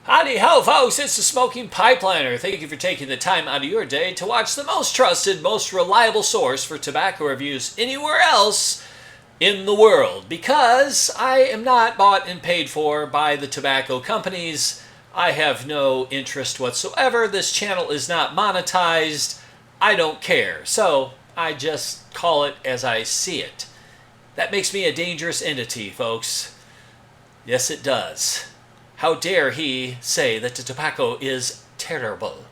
Howdy ho, folks, it's the Smoking Pipeliner. Thank you for taking the time out of your day to watch the most trusted, most reliable source for tobacco reviews anywhere else in the world. Because I am not bought and paid for by the tobacco companies, I have no interest whatsoever. This channel is not monetized. I don't care. So I just call it as I see it. That makes me a dangerous entity, folks. Yes, it does. How dare he say that the tobacco is terrible?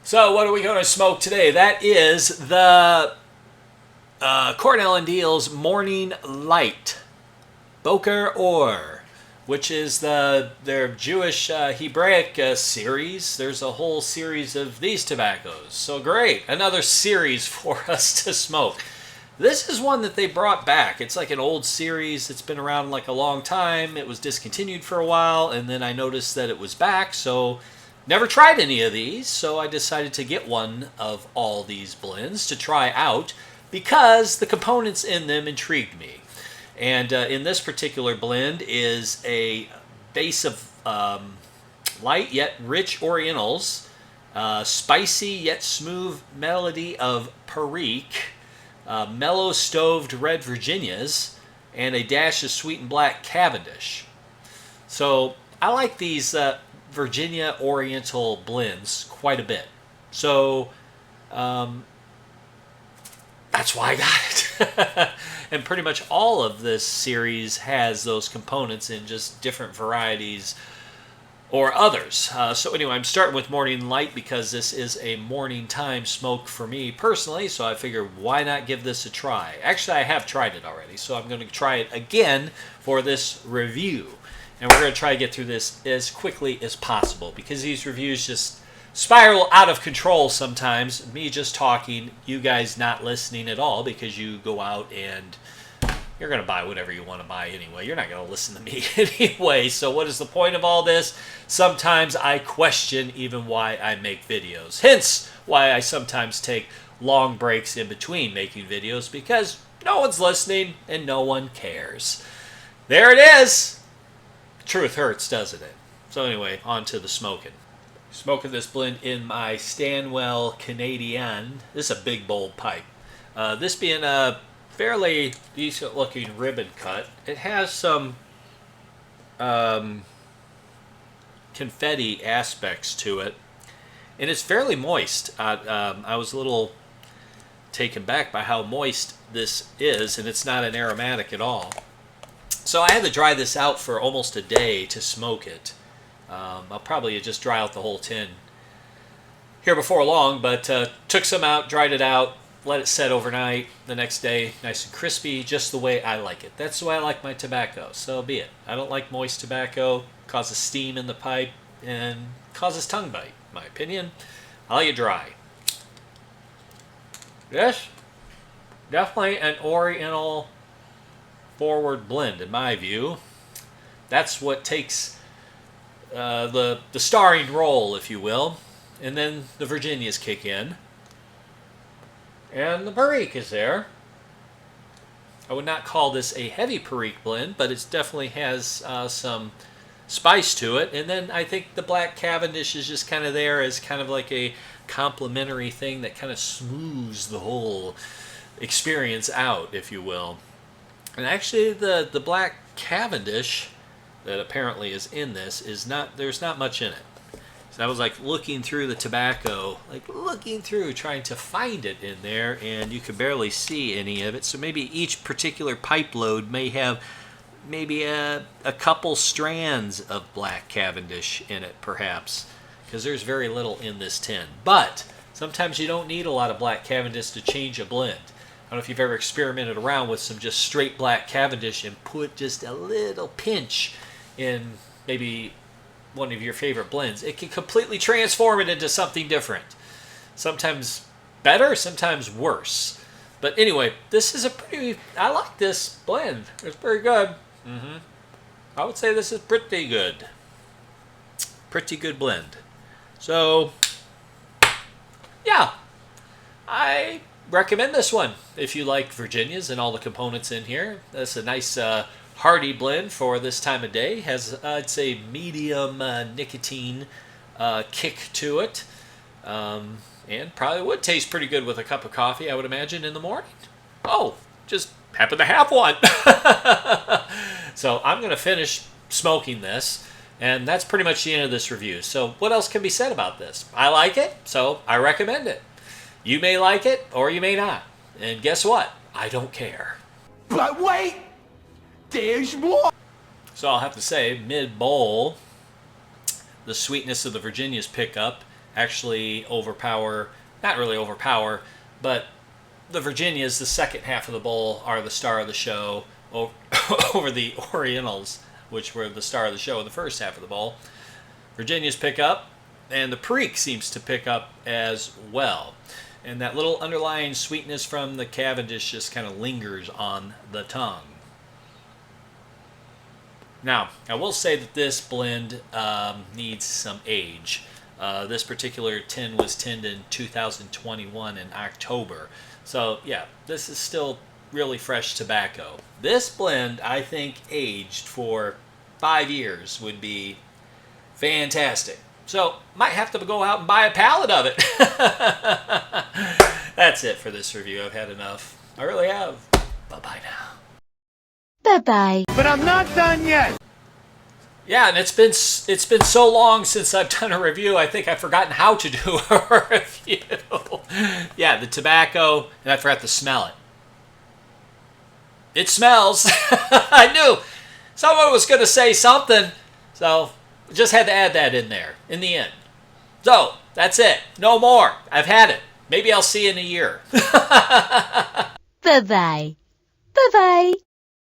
So what are we going to smoke today? That is the Cornell and Diehl's Morning Light, Boker Or, which is their Jewish Hebraic series. There's a whole series of these tobaccos. So great, another series for us to smoke. This is one that they brought back. It's like an old series. It's been around like a long time. It was discontinued for a while, and then I noticed that it was back, so never tried any of these, so I decided to get one of all these blends to try out because the components in them intrigued me. And in this particular blend is a base of light yet rich Orientals, spicy yet smooth melody of Perique, mellow stoved red Virginias, and a dash of sweet and black Cavendish. So I like these Virginia Oriental blends quite a bit. So that's why I got it. And pretty much all of this series has those components in just different varieties or others. So anyway, I'm starting with Morning Light because this is a morning time smoke for me personally, so I figured why not give this a try. Actually, I have tried it already, so I'm going to try it again for this review. And we're going to try to get through this as quickly as possible because these reviews just spiral out of control sometimes. Me just talking, you guys not listening at all because you go out and you're going to buy whatever you want to buy anyway. You're not going to listen to me anyway. So what is the point of all this? Sometimes I question even why I make videos. Hence why I sometimes take long breaks in between making videos because no one's listening and no one cares. There it is. Truth hurts, doesn't it? So anyway, on to the smoking. Smoking this blend in my Stanwell Canadian. This is a big, bold pipe. This being a fairly decent-looking ribbon cut. It has some confetti aspects to it, and it's fairly moist. I was a little taken back by how moist this is, and it's not an aromatic at all. So I had to dry this out for almost a day to smoke it. I'll probably just dry out the whole tin here before long, but took some out, dried it out, let it set overnight. The next day, nice and crispy, just the way I like it. That's the way I like my tobacco, so be it. I don't like moist tobacco, causes steam in the pipe, and causes tongue bite, in my opinion. I like it dry. Yes, definitely an Oriental forward blend in my view. That's what takes the starring role, if you will, and then the Virginias kick in and the Perique is there. I would not call this a heavy Perique blend, but it definitely has some spice to it, and then I think the black Cavendish is just kind of there as kind of like a complementary thing that kind of smooths the whole experience out, if you will. And actually the black Cavendish that apparently is in this is not, there's not much in it. So I was like looking through the tobacco, trying to find it in there, and you could barely see any of it. So maybe each particular pipe load may have maybe a couple strands of black Cavendish in it, perhaps, because there's very little in this tin. But sometimes you don't need a lot of black Cavendish to change a blend. don't know if you've ever experimented around with some just straight black Cavendish and put just a little pinch in maybe one of your favorite blends. It can completely transform it into something different. Sometimes better, sometimes worse. But anyway, this is I like this blend. It's pretty good. I would say this is pretty good. Pretty good blend. So, yeah, I recommend this one if you like Virginias and all the components in here. That's a nice hearty blend for this time of day. Has, I'd say, medium nicotine kick to it. And probably would taste pretty good with a cup of coffee, I would imagine, in the morning. Oh, just happen to have one. So I'm going to finish smoking this, and that's pretty much the end of this review. So what else can be said about this? I like it, so I recommend it. You may like it, or you may not. And guess what? I don't care. But wait! There's more! So I'll have to say, mid-bowl, the sweetness of the Virginia's pickup actually not really overpower, but the Virginias, the second half of the bowl, are the star of the show over the Orientals, which were the star of the show in the first half of the bowl. Virginias pick up, and the Perique seems to pick up as well. And that little underlying sweetness from the Cavendish just kind of lingers on the tongue. Now, I will say that this blend needs some age. This particular tin was tinned in 2021 in October. So, yeah, this is still really fresh tobacco. This blend, I think, aged for 5 years would be fantastic. So, might have to go out and buy a pallet of it. That's it for this review. I've had enough. I really have. Bye-bye now. Bye-bye. But I'm not done yet! Yeah, and it's been so long since I've done a review, I think I've forgotten how to do a review. Yeah, the tobacco, and I forgot to smell it. It smells. I knew someone was going to say something, so just had to add that in there in the end. So, that's it. No more. I've had it. Maybe I'll see you in a year. Bye-bye. Bye-bye.